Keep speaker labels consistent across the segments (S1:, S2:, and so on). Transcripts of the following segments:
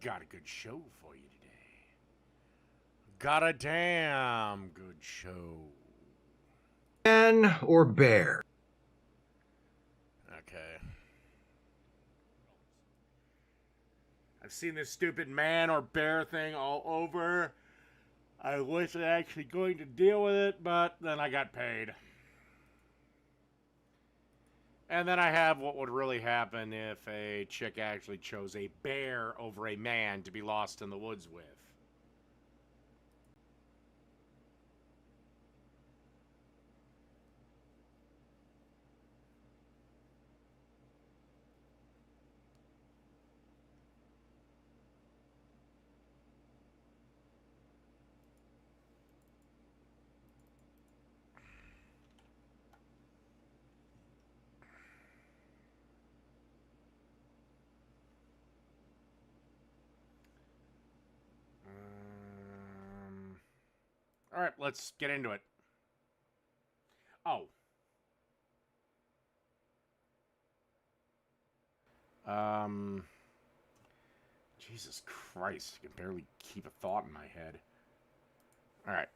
S1: got a good show for you today. Got a damn good show.
S2: Man or bear?
S1: Okay. I've seen this stupid man or bear thing all over. I wasn't actually going to deal with it, but then I got paid. And then I have what would really happen if a chick actually chose a bear over a man to be lost in the woods with. All right, let's get into it. Oh. Jesus Christ, I can barely keep a thought in my head. All right.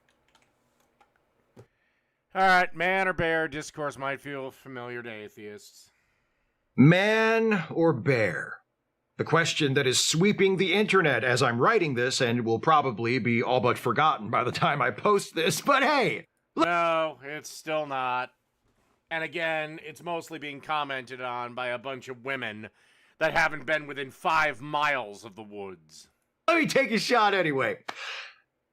S1: All right, man or bear discourse might feel familiar to atheists.
S2: Man or bear? The question that is sweeping the internet as I'm writing this and will probably be all but forgotten by the time I post this, but hey!
S1: No, it's still not. And again, it's mostly being commented on by a bunch of women that haven't been within 5 miles of the woods.
S2: Let me take a shot anyway.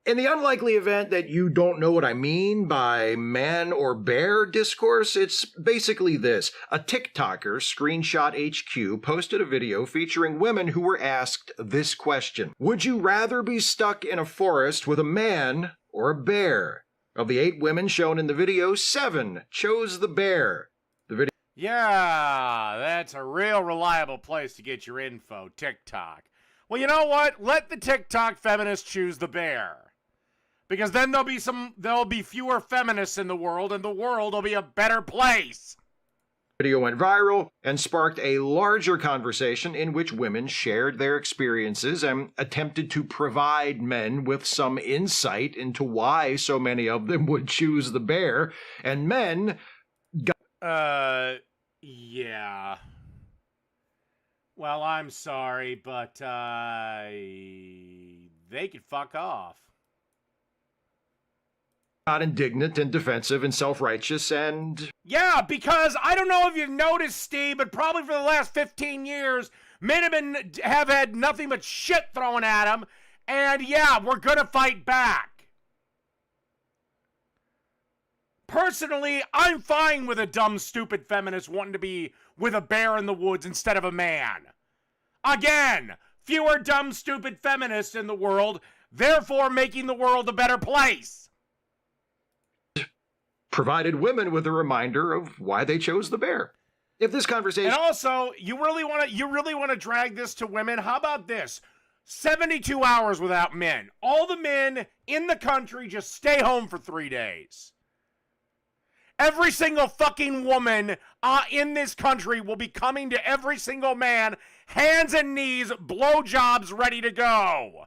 S2: In the unlikely event that you don't know what I mean by man or bear discourse, it's basically this. A TikToker, Screenshot HQ, posted a video featuring women who were asked this question. Would you rather be stuck in a forest with a man or a bear? Of the 8 women shown in the video, 7 chose the bear. The video.
S1: Yeah, that's a real reliable place to get your info, TikTok. Well, you know what? Let the TikTok feminists choose the bear. Because then there'll be fewer feminists in the world, and the world will be a better place.
S2: The video went viral and sparked a larger conversation in which women shared their experiences and attempted to provide men with some insight into why so many of them would choose the bear, and men
S1: yeah. Well, I'm sorry, but, they could fuck off.
S2: got indignant and defensive and self-righteous and...
S1: Yeah, because I don't know if you've noticed, Steve, but probably for the last 15 years, men have had nothing but shit thrown at them, and yeah, we're gonna fight back. Personally, I'm fine with a dumb, stupid feminist wanting to be with a bear in the woods instead of a man. Again, fewer dumb, stupid feminists in the world, therefore making the world a better place.
S2: Provided women with a reminder of why they chose the bear. If this conversation...
S1: And also, you really want to drag this to women? How about this? 72 hours without men. All the men in the country just stay home for 3 days. Every single fucking woman in this country will be coming to every single man, hands and knees, blowjobs ready to go.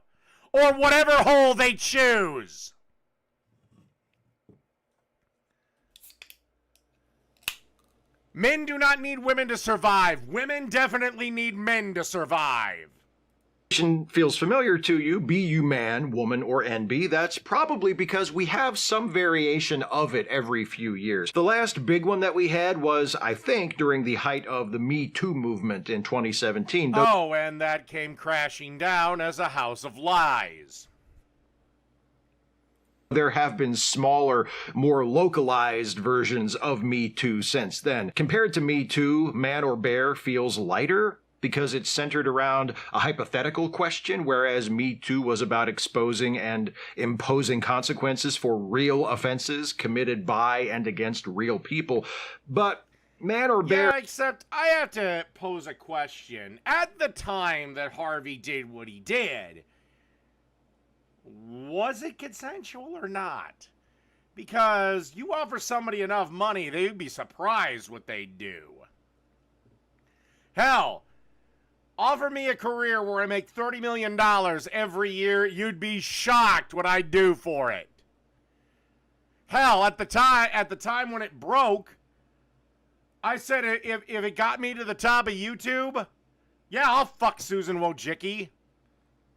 S1: Or whatever hole they choose. Men do not need women to survive. Women definitely need men to survive.
S2: feels familiar to you, be you man, woman, or NB, that's probably because we have some variation of it every few years. The last big one that we had was, I think, during the height of the Me Too movement in 2017.
S1: Oh, and that came crashing down as a house of lies.
S2: There have been smaller, more localized versions of Me Too since then. Compared to Me Too, Man or Bear feels lighter because it's centered around a hypothetical question, whereas Me Too was about exposing and imposing consequences for real offenses committed by and against real people. But Man or Bear...
S1: Yeah, except I have to pose a question. At the time that Harvey did what he did, was it consensual or not? Because you offer somebody enough money, they'd be surprised what they'd do. Hell, Offer me a career where I make $30 million every year. You'd be shocked what I'd do for it. Hell, at the time when it broke, I said if it got me to the top of YouTube, yeah, I'll fuck Susan Wojcicki.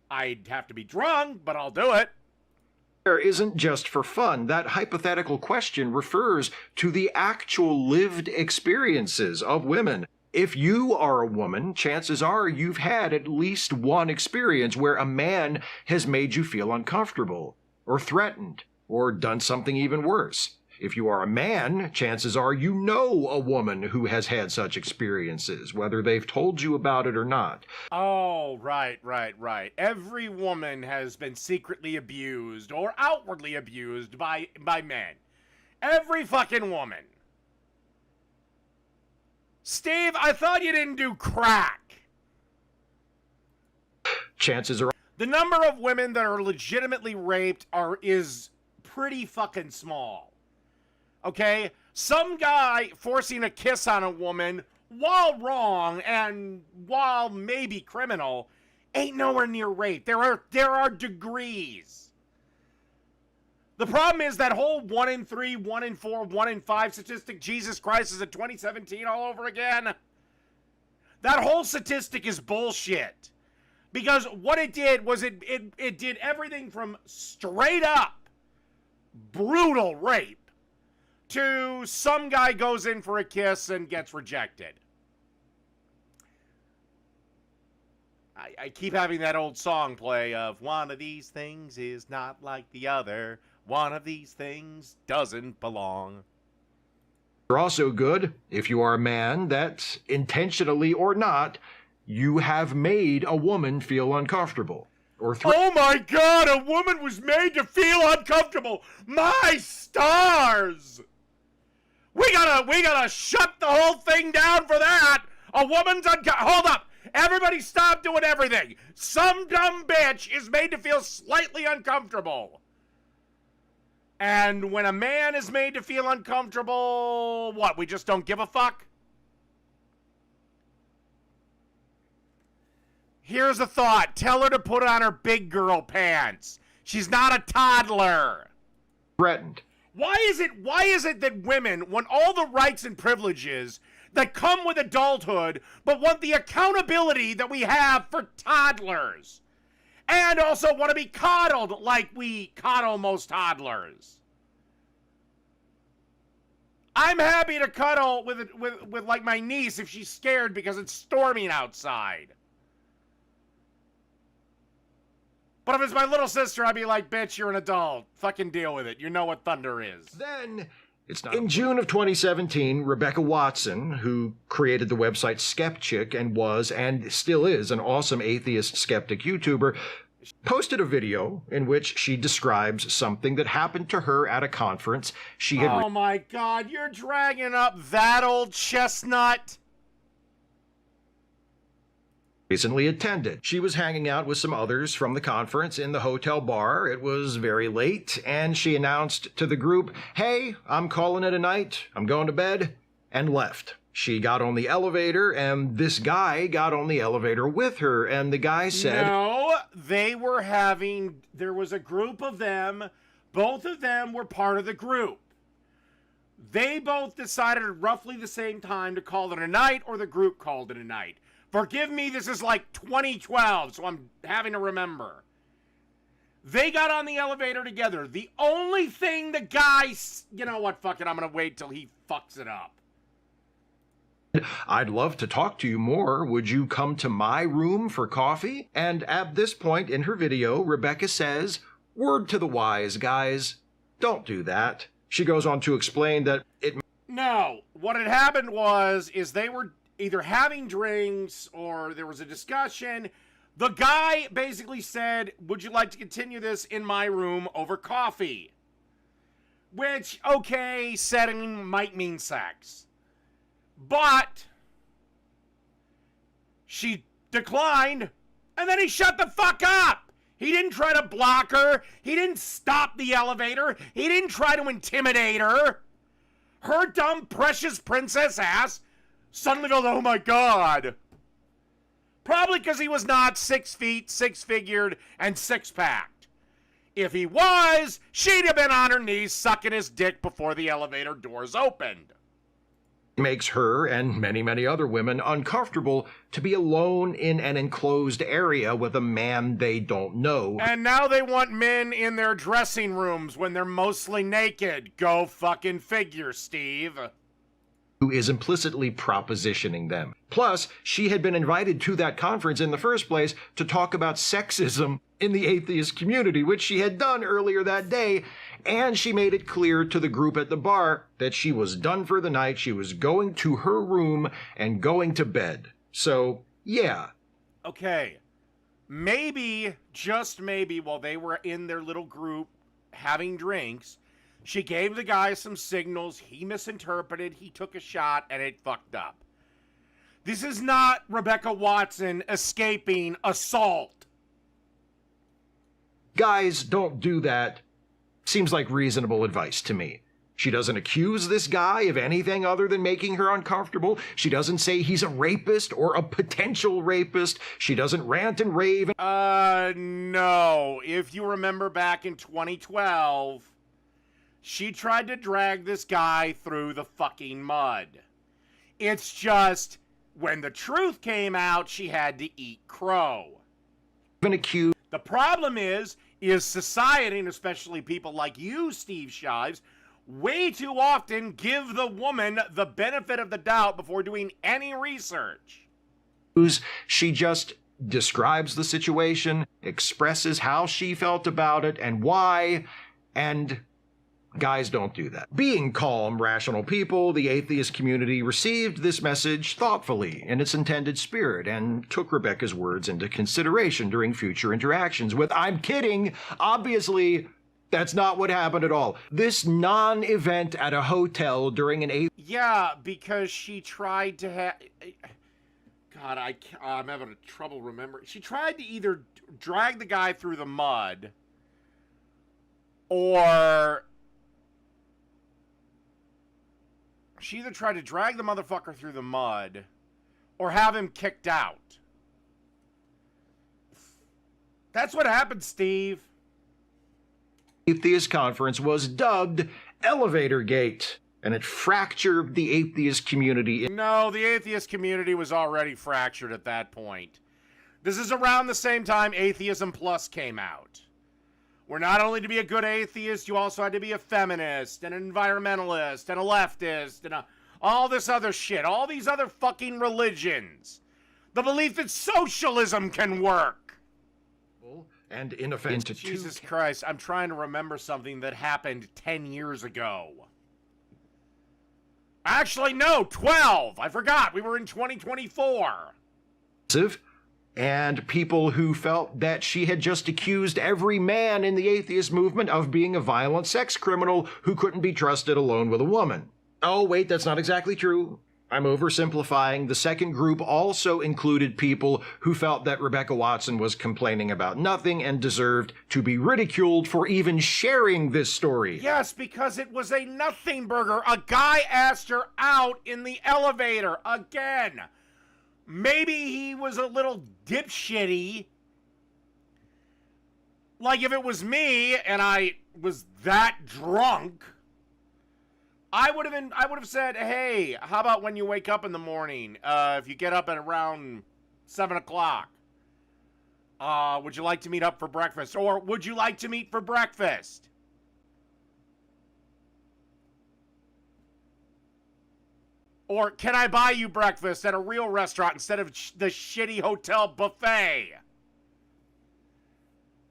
S1: I'd have to be drunk, but I'll do it.
S2: Isn't just for fun. That hypothetical question refers to the actual lived experiences of women. If you are a woman, chances are you've had at least one experience where a man has made you feel uncomfortable or threatened or done something even worse. If you are a man, chances are you know a woman who has had such experiences, whether they've told you about it or not.
S1: Oh, right. Every woman has been secretly abused or outwardly abused by men. Every fucking woman. Steve, I thought you didn't do crack.
S2: Chances are
S1: the number of women that are legitimately raped is pretty fucking small. Okay? Some guy forcing a kiss on a woman, while wrong and while maybe criminal, ain't nowhere near rape. There are degrees. The problem is that whole 1 in 3, 1 in 4, 1 in 5 statistic, Jesus Christ, is it 2017 all over again? That whole statistic is bullshit. Because what it did was it did everything from straight up brutal rape to some guy goes in for a kiss and gets rejected. I keep having that old song play of one of these things is not like the other. One of these things doesn't belong.
S2: are also good if you are a man that, intentionally or not, you have made a woman feel uncomfortable.
S1: Oh my God, a woman was made to feel uncomfortable. My stars. We gotta shut the whole thing down for that. A woman's hold up. Everybody stop doing everything. Some dumb bitch is made to feel slightly uncomfortable. And when a man is made to feel uncomfortable, what, we just don't give a fuck? Here's a thought. Tell her to put on her big girl pants. She's not a toddler.
S2: Threatened.
S1: Why is it that women want all the rights and privileges that come with adulthood, but want the accountability that we have for toddlers? And also want to be coddled like we coddle most toddlers. I'm happy to cuddle with like my niece if she's scared because it's storming outside. But if it's my little sister, I'd be like, bitch, you're an adult. Fucking deal with it. You know what thunder is.
S2: Then, it's not. In June of 2017, Rebecca Watson, who created the website Skepchick and was, and still is, an awesome atheist skeptic YouTuber, posted a video in which she describes something that happened to her at a conference. She had
S1: Oh my God, you're dragging up that old chestnut.
S2: recently attended. She was hanging out with some others from the conference in the hotel bar. It was very late, and she announced to the group, "Hey, I'm calling it a night. I'm going to bed," and left. She got on the elevator, and this guy got on the elevator with her, and the guy said...
S1: No, there was a group of them. Both of them were part of the group. They both decided at roughly the same time to call it a night, or the group called it a night. Forgive me, this is like 2012, so I'm having to remember. They got on the elevator together. The only thing the guy... You know what, fuck it, I'm gonna wait till he fucks it up.
S2: "I'd love to talk to you more. Would you come to my room for coffee?" And at this point in her video, Rebecca says, "Word to the wise, guys, don't do that." She goes on to explain that it...
S1: No, what had happened is they were either having drinks or there was a discussion. The guy basically said, "Would you like to continue this in my room over coffee?" Which, okay, setting might mean sex. But she declined, and then he shut the fuck up. He didn't try to block her. He didn't stop the elevator. He didn't try to intimidate her. Her dumb, precious princess ass suddenly goes, "Oh my God." Probably because he was not 6 feet, 6-figured, and 6-packed. If he was, she'd have been on her knees sucking his dick before the elevator doors opened.
S2: Makes her and many, many other women uncomfortable to be alone in an enclosed area with a man they don't know.
S1: And now they want men in their dressing rooms when they're mostly naked. Go fucking figure, Steve.
S2: Who is implicitly propositioning them. Plus, she had been invited to that conference in the first place to talk about sexism in the atheist community, which she had done earlier that day, and she made it clear to the group at the bar that she was done for the night, she was going to her room and going to bed. So, yeah.
S1: Okay, maybe, just maybe, while they were in their little group having drinks, she gave the guy some signals, he misinterpreted, he took a shot, and it fucked up. This is not Rebecca Watson escaping assault.
S2: Guys, don't do that. Seems like reasonable advice to me. She doesn't accuse this guy of anything other than making her uncomfortable. She doesn't say he's a rapist or a potential rapist. She doesn't rant and rave.
S1: No. If you remember back in 2012... she tried to drag this guy through the fucking mud. It's just, when the truth came out, she had to eat crow.
S2: Been accused.
S1: The problem is society, and especially people like you, Steve Shives, way too often give the woman the benefit of the doubt before doing any research.
S2: She just describes the situation, expresses how she felt about it and why, and... guys, don't do that. Being calm, rational people, the atheist community received this message thoughtfully in its intended spirit and took Rebecca's words into consideration during future interactions with, I'm kidding, obviously, that's not what happened at all. This non-event at a hotel during an
S1: Yeah, because she tried to have... God, I'm having trouble remembering. She tried to either drag the guy through the mud or... she either tried to drag the motherfucker through the mud or have him kicked out. That's what happened, Steve.
S2: atheist conference was dubbed Elevator Gate, and it fractured the atheist community.
S1: No, the atheist community was already fractured at that point. This is around the same time Atheism Plus came out. Where not only to be a good atheist, you also had to be a feminist, and an environmentalist, and a leftist, and all this other shit. All these other fucking religions. The belief that socialism can work.
S2: And in offense to
S1: Jesus Christ, I'm trying to remember something that happened 10 years ago. Actually, no, 12. I forgot. We were in 2024.
S2: And people who felt that she had just accused every man in the atheist movement of being a violent sex criminal who couldn't be trusted alone with a woman. Oh, wait, that's not exactly true. I'm oversimplifying. The second group also included people who felt that Rebecca Watson was complaining about nothing and deserved to be ridiculed for even sharing this story.
S1: Yes, because it was a nothing burger. A guy asked her out in the elevator again. Maybe he was a little dipshitty. Like if it was me and I was that drunk, I would have said, hey, how about when you wake up in the morning, if you get up at around 7 o'clock, would you like to meet up for breakfast? Or would you like to meet for breakfast? Or can I buy you breakfast at a real restaurant instead of the shitty hotel buffet?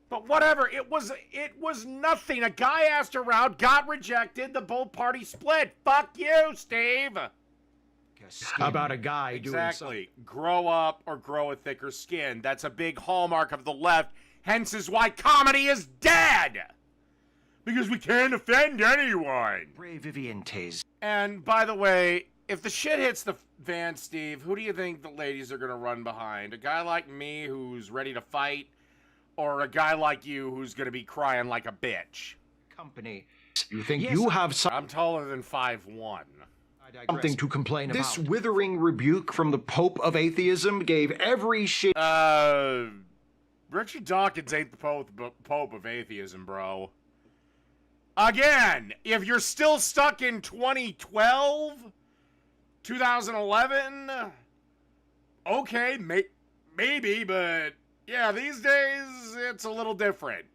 S1: But whatever, it was nothing. A guy asked her out, got rejected, the both parties split. Fuck you, Steve.
S2: About a guy doing something.
S1: Exactly. Grow up or grow a thicker skin. That's a big hallmark of the left. Hence is why comedy is dead. Because we can't offend anyone.
S2: Ray Vivian Taze.
S1: And by the way, if the shit hits the fan, Steve, who do you think the ladies are going to run behind? A guy like me who's ready to fight? Or a guy like you who's going to be crying like a bitch?
S2: Company. You think you have some...
S1: I'm taller than 5'1".
S2: Something to complain about. This withering rebuke from the Pope of atheism gave every shit.
S1: Richard Dawkins ain't the Pope of atheism, bro. Again, if you're still stuck in 2012, 2011, okay, maybe, but yeah, these days it's a little different.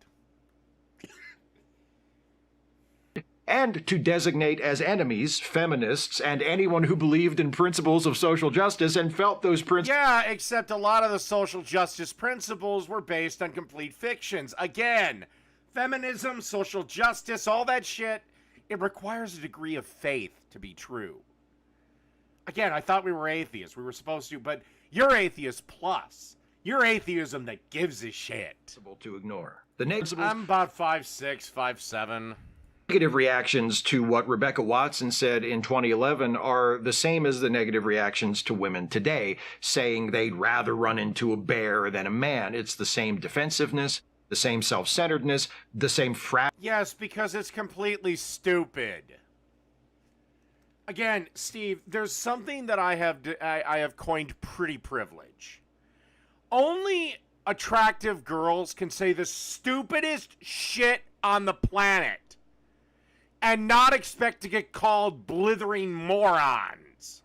S2: And to designate as enemies feminists and anyone who believed in principles of social justice and felt those principles.
S1: Yeah, except a lot of the social justice principles were based on complete fictions. Again, feminism, social justice, all that shit, it requires a degree of faith to be true. Again, I thought we were atheists. We were supposed to, but you're atheist plus. You're atheism that gives a shit.
S2: To ignore. The
S1: I'm about 5'6", 5'7".
S2: Negative reactions to what Rebecca Watson said in 2011 are the same as the negative reactions to women today, saying they'd rather run into a bear than a man. It's the same defensiveness, the same self-centeredness, the same
S1: Yes, because it's completely stupid. Again, Steve, there's something that I have coined pretty privilege. Only attractive girls can say the stupidest shit on the planet and not expect to get called blithering morons.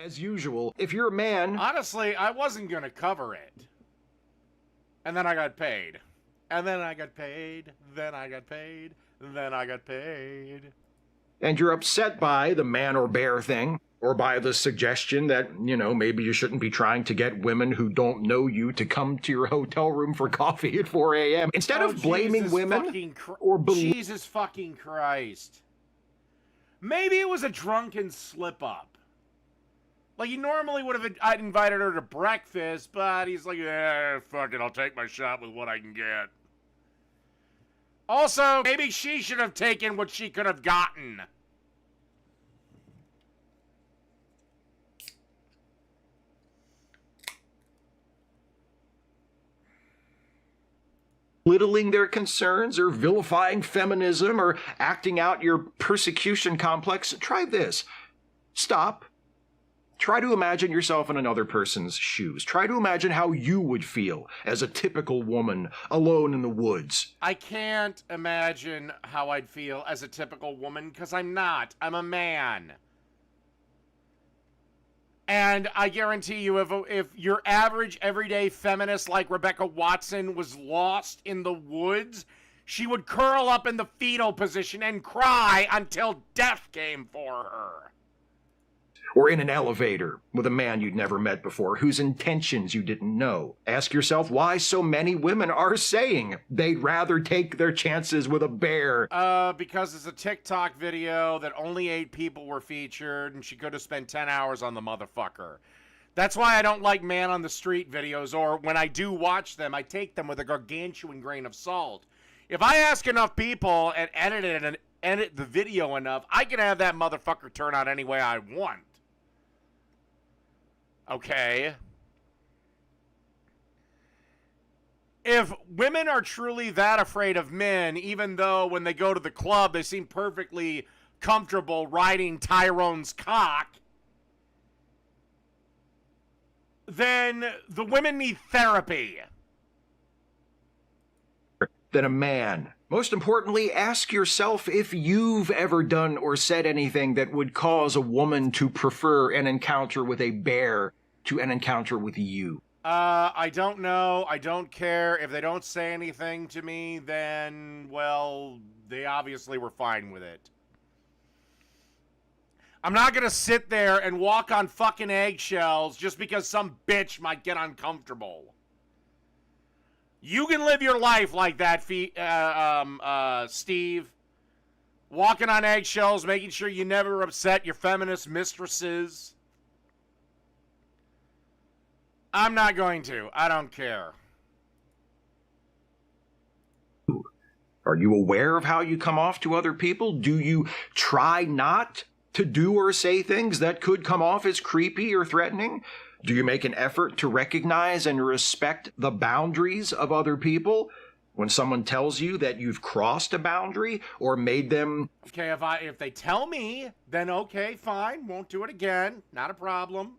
S2: As usual, if you're a man...
S1: Honestly, I wasn't going to cover it. And then I got paid. And then I got paid, then I got paid, then I got paid.
S2: And you're upset by the man or bear thing, or by the suggestion that, you know, maybe you shouldn't be trying to get women who don't know you to come to your hotel room for coffee at 4 a.m. Instead of blaming women or
S1: Jesus fucking Christ. Maybe it was a drunken slip-up. Like, he normally would have I'd invited her to breakfast, but he's like, yeah, fuck it, I'll take my shot with what I can get. Also, maybe she should have taken what she could have gotten.
S2: belittling their concerns or vilifying feminism or acting out your persecution complex, try this. Stop. Try to imagine yourself in another person's shoes. Try to imagine how you would feel as a typical woman alone in the woods.
S1: I can't imagine how I'd feel as a typical woman because I'm not. I'm a man. And I guarantee you, if your average everyday feminist like Rebecca Watson was lost in the woods, she would curl up in the fetal position and cry until death came for her.
S2: Or in an elevator with a man you'd never met before, whose intentions you didn't know. Ask yourself why so many women are saying they'd rather take their chances with a bear.
S1: Because it's a TikTok video that only 8 people were featured, and she could have spent 10 hours on the motherfucker. That's why I don't like man on the street videos, or when I do watch them, I take them with a gargantuan grain of salt. If I ask enough people and edit the video enough, I can have that motherfucker turn out any way I want. Okay. If women are truly that afraid of men, even though when they go to the club, they seem perfectly comfortable riding Tyrone's cock, then the women need therapy.
S2: Than a man. Most importantly, ask yourself if you've ever done or said anything that would cause a woman to prefer an encounter with a bear to an encounter with you.
S1: I don't know. I don't care. If they don't say anything to me, then, well, they obviously were fine with it. I'm not gonna sit there and walk on fucking eggshells just because some bitch might get uncomfortable. You can live your life like that, Steve. Walking on eggshells, making sure you never upset your feminist mistresses. I'm not going to. I don't care.
S2: Are you aware of how you come off to other people? Do you try not to do or say things that could come off as creepy or threatening? Do you make an effort to recognize and respect the boundaries of other people? When someone tells you that you've crossed a boundary or made them...
S1: Okay, if they tell me, then okay, fine, won't do it again, not a problem.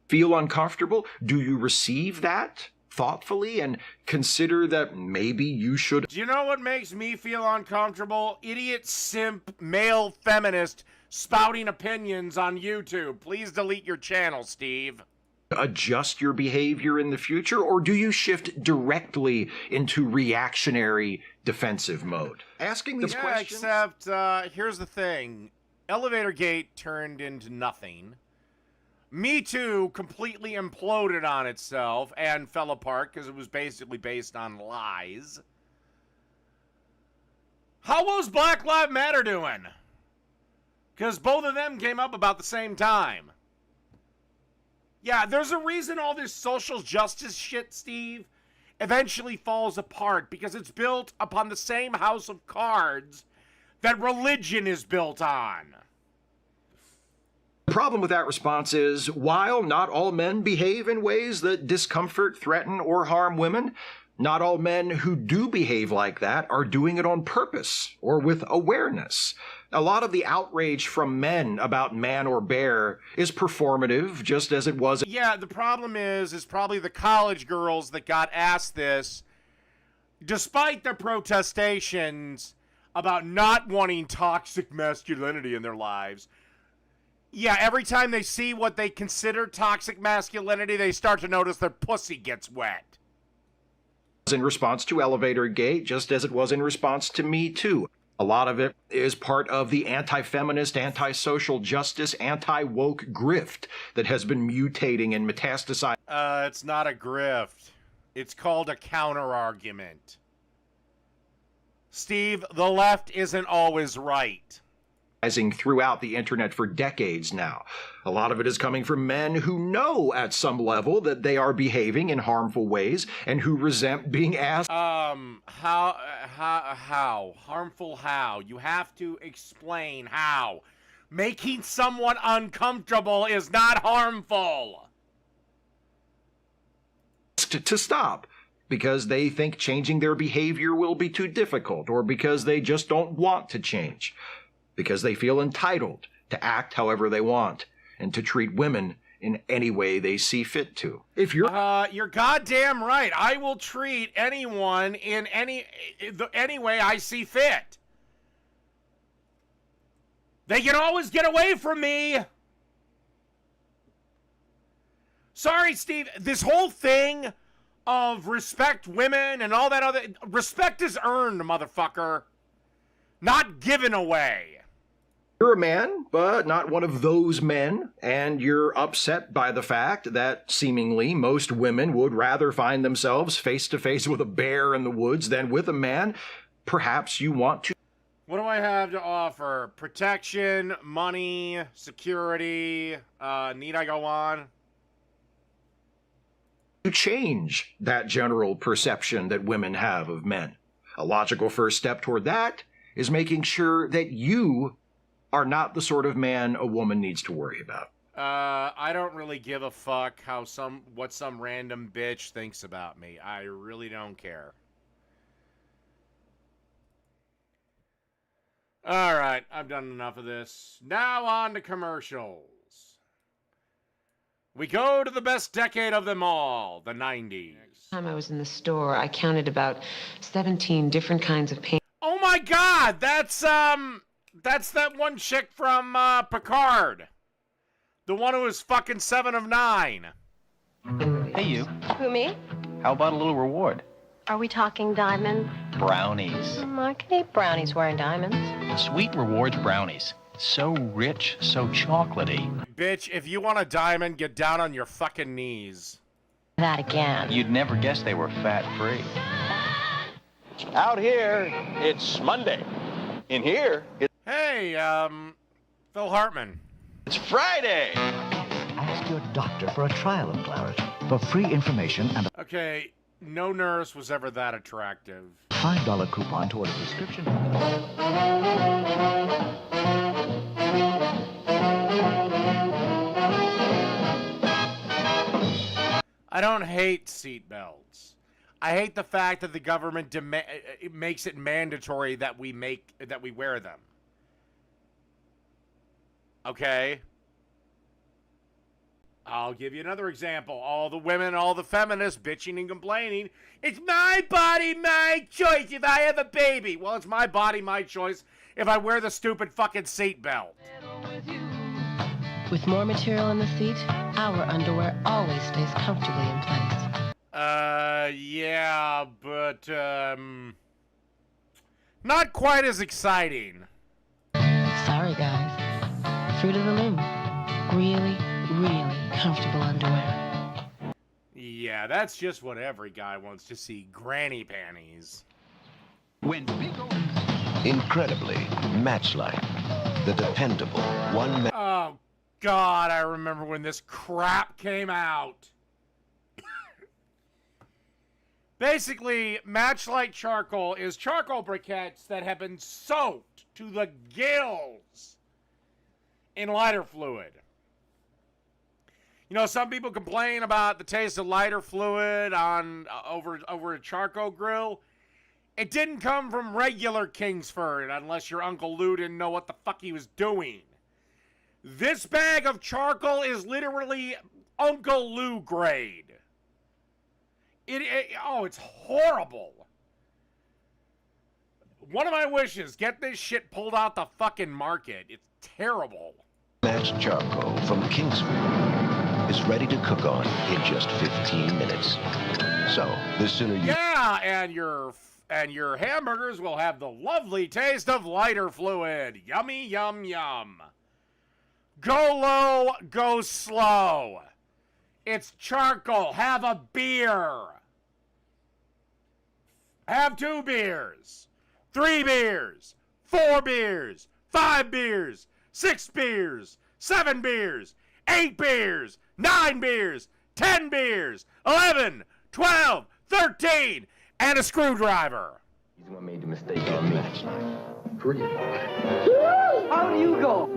S2: Feel uncomfortable? Do you receive that thoughtfully and consider that maybe you should...
S1: Do you know what makes me feel uncomfortable? Idiot simp male feminist spouting opinions on YouTube. Please delete your channel, Steve.
S2: Adjust your behavior in the future, or do you shift directly into reactionary defensive mode? Asking these questions...
S1: except, here's the thing. Elevator Gate turned into nothing. Me Too completely imploded on itself and fell apart because it was basically based on lies. How was Black Lives Matter doing? Because both of them came up about the same time. Yeah, there's a reason all this social justice shit, Steve, eventually falls apart, because it's built upon the same house of cards that religion is built on.
S2: The problem with that response is, while not all men behave in ways that discomfort, threaten, or harm women, not all men who do behave like that are doing it on purpose or with awareness. A lot of the outrage from men about man or bear is performative, just as it was.
S1: Yeah, the problem is probably the college girls that got asked this, despite their protestations about not wanting toxic masculinity in their lives. Yeah, every time they see what they consider toxic masculinity, they start to notice their pussy gets wet.
S2: In response to Elevator Gate, just as it was in response to Me Too. A lot of it is part of the anti-feminist, anti-social justice, anti-woke grift that has been mutating and metastasizing.
S1: It's not a grift. It's called a counter-argument. Steve, the left isn't always right.
S2: Throughout the internet for decades now. A lot of it is coming from men who know at some level that they are behaving in harmful ways and who resent being asked.
S1: How? Harmful how? You have to explain how. Making someone uncomfortable is not harmful.
S2: To stop. Because they think changing their behavior will be too difficult, or because they just don't want to change. Because they feel entitled to act however they want and to treat women in any way they see fit to. If
S1: you're goddamn right. I will treat anyone in any way I see fit. They can always get away from me. Sorry, Steve. This whole thing of respect women and all that other... Respect is earned, motherfucker. Not given away.
S2: You're a man, but not one of those men, and you're upset by the fact that seemingly most women would rather find themselves face to face with a bear in the woods than with a man. Perhaps you want to...
S1: What do I have to offer? Protection, money, security, need I go on?
S2: To change that general perception that women have of men. A logical first step toward that is making sure that you are not the sort of man a woman needs to worry about.
S1: I don't really give a fuck what some random bitch thinks about me. I really don't care. Alright, I've done enough of this. Now on to commercials. We go to the best decade of them all, the 90s.
S3: Time I was in the store, I counted about 17 different kinds of paint.
S1: Oh my god, that's that one chick from Picard. The one who was fucking 7 of 9.
S4: Hey, you.
S5: Who, me?
S4: How about a little reward?
S5: Are we talking diamond?
S4: Brownies.
S5: I can eat brownies wearing diamonds.
S4: Sweet Rewards brownies. So rich, so chocolatey.
S1: Bitch, if you want a diamond, get down on your fucking knees.
S5: That again.
S4: You'd never guess they were fat-free.
S6: Out here, it's Monday. In here,
S1: Hey, Phil Hartman.
S6: it's Friday.
S7: Ask your doctor for a trial of Claret. For free information and
S1: Okay, no nurse was ever that attractive.
S7: $5 coupon toward a prescription.
S1: I don't hate seatbelts. I hate the fact that the government it makes it mandatory that we wear them. Okay? I'll give you another example. All the women, all the feminists bitching and complaining. It's my body, my choice if I have a baby. Well, it's my body, my choice if I wear the stupid fucking seatbelt.
S3: With more material in the seat, our underwear always stays comfortably in place.
S1: Yeah, but, not quite as exciting.
S3: Sorry, guys. Fruit of the loom. Really, really comfortable underwear.
S1: Yeah, that's just what every guy wants to see. Granny panties.
S8: Incredibly, Matchlight, the dependable one-man.
S1: Oh, God, I remember when this crap came out. Basically, Matchlight charcoal is charcoal briquettes that have been soaked to the gills in lighter fluid. You know, some people complain about the taste of lighter fluid on over a charcoal grill. It didn't come from regular Kingsford, unless your Uncle Lou didn't know what the fuck he was doing. This bag of charcoal is literally Uncle Lou grade. It's horrible. One of my wishes, get this shit pulled out the fucking market. It's terrible.
S8: Match charcoal from Kingsford is ready to cook on in just 15 minutes. So, the sooner you...
S1: Yeah, and your hamburgers will have the lovely taste of lighter fluid. Yummy, yum, yum. Go low, go slow. It's charcoal. Have a beer. Have 2 beers. 3 beers. 4 beers. 5 beers. 6 beers. 7 beers. 8 beers. 9 beers. 10 beers. 11. 12. 13. And a screwdriver.
S9: He's the one made the mistake on me.
S10: How do you go?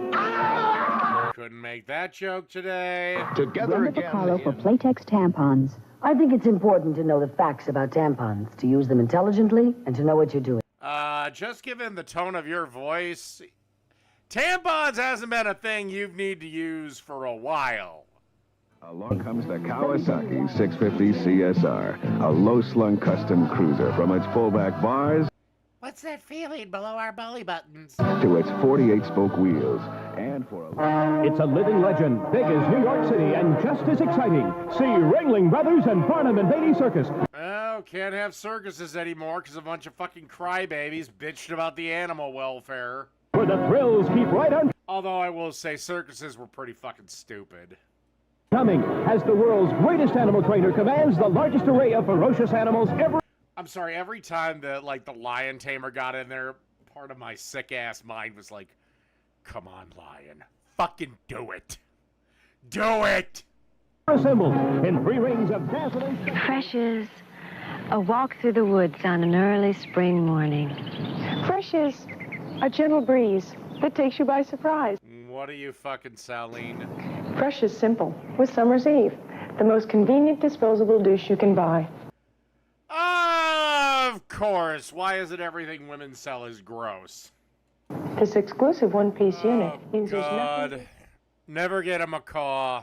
S1: Couldn't make that joke today.
S9: Together again.
S11: For Playtex tampons. I think it's important to know the facts about tampons, to use them intelligently, and to know what you're doing.
S1: Just given the tone of your voice, tampons hasn't been a thing you need to use for a while.
S12: Along comes the Kawasaki 650 CSR, a low-slung custom cruiser from its fullback bars
S1: What's that feeling below our belly buttons?
S12: to its 48-spoke wheels. And for a...
S13: It's a living legend, big as New York City and just as exciting. See Ringling Brothers and Barnum and Bailey Circus.
S1: Oh, can't have circuses anymore because a bunch of fucking crybabies bitched about the animal welfare.
S13: Where the thrills keep right on
S1: Although I will say circuses were pretty fucking stupid.
S13: coming as the world's greatest animal trainer commands the largest array of ferocious animals ever.
S1: I'm sorry, every time the lion tamer got in there, part of my sick ass mind was like, come on, lion. Fucking do it. Do it!
S13: Assembled in 3 rings of dazzling...
S14: Fresh is a walk through the woods on an early spring morning.
S15: Fresh is a gentle breeze that takes you by surprise.
S1: What are you fucking selling?
S15: Fresh is simple with Summer's Eve, the most convenient disposable douche you can buy.
S1: Of course. Why is it everything women sell is gross?
S15: This exclusive one-piece unit uses
S1: God.
S15: nothing.
S1: Never get a macaw.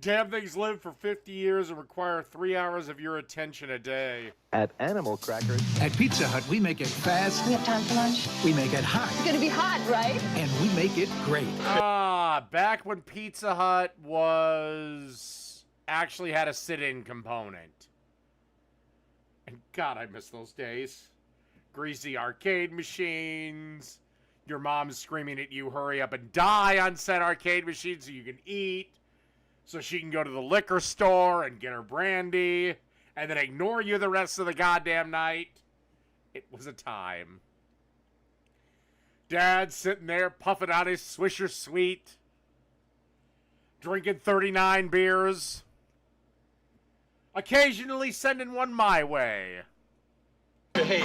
S1: Damn things live for 50 years and require 3 hours of your attention a day.
S7: At Animal Crackers.
S16: At Pizza Hut, we make it fast.
S5: We have time for lunch?
S16: We make it hot.
S5: It's gonna be hot, right?
S16: And we make it great.
S1: Back when Pizza Hut actually had a sit-in component. And God, I miss those days. Greasy arcade machines. Your mom's screaming at you, hurry up and die on said arcade machine so you can eat. So she can go to the liquor store and get her brandy. And then ignore you the rest of the goddamn night. It was a time. Dad sitting there puffing out his Swisher Sweet. Drinking 39 beers. Occasionally sending one my way.
S6: Hey.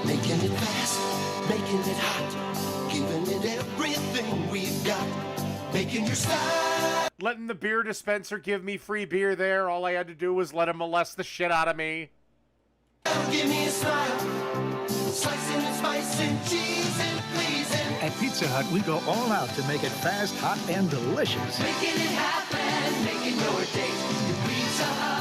S10: Making it fast, making it hot, giving it everything we've got, making your style.
S1: Letting the beer dispenser give me free beer there. All I had to do was let him molest the shit out of me.
S10: Give me a smile, slicing and spicing, cheese and pleasing.
S16: At Pizza Hut, we go all out to make it fast, hot, and delicious.
S10: Making it happen, making your day. Pizza Hut.